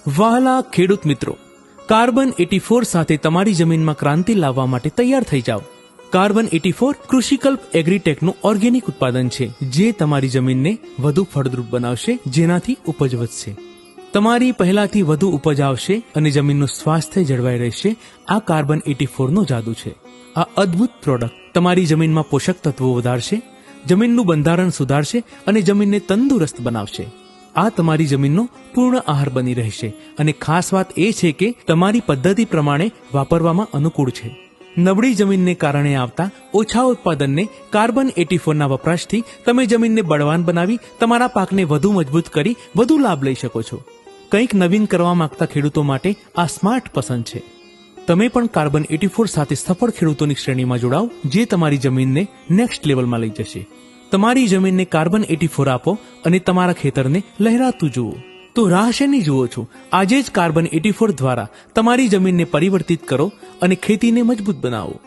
વહાલા ખેડૂત મિત્રો, કાર્બન 84 સાથે તમારી જમીનમાં ક્રાંતિ લાવવા માટે તૈયાર થઈ જાઓ. કાર્બન 84 કૃષિકલ્પ એગ્રીટેકનું ઓર્ગેનિક ઉત્પાદન છે, જે તમારી જમીનને વધુ ફળદ્રુપ બનાવશે, જેનાથી ઉપજ વધશે. તમારી પહેલાથી વધુ ઉપજ આવશે અને જમીનનું સ્વાસ્થ્ય જળવાઈ રહેશે. આ કાર્બન 84 નો જાદુ છે. આ અદ્ભુત પ્રોડક્ટ તમારી જમીનમાં પોષક તત્વો વધારશે, જમીનનું બંધારણ સુધારશે અને જમીનને તંદુરસ્ત બનાવશે. આ તમારી જમીનનો પૂર્ણ આહાર બની રહેશે અને ખાસ વાત એ છે કે તમારી પદ્ધતિ પ્રમાણે વાપરવામાં અનુકૂળ છે. નબળી જમીનને કારણે આવતા ઓછા ઉત્પાદનને કાર્બન 84 ના વપરાશથી તમે જમીનને બળવાન બનાવી તમારા પાકને વધુ મજબૂત કરી વધુ લાભ લઈ શકો છો. કંઈક નવીન કરવા માંગતા ખેડૂતો માટે આ સ્માર્ટ પસંદ છે. તમે પણ કાર્બન 84 સાથે સફળ ખેડૂતોની શ્રેણીમાં જોડાઓ, જે તમારી જમીનને નેક્સ્ટ લેવલમાં લઈ જશે. તમારી જમીનને કાર્બન 84 આપો અને તમારા ખેતરને લહેરાતું જુઓ. તો રાહ શેની જુઓ છો? આજે જ કાર્બન 84 દ્વારા તમારી જમીનને પરિવર્તિત કરો અને ખેતીને મજબૂત બનાવો.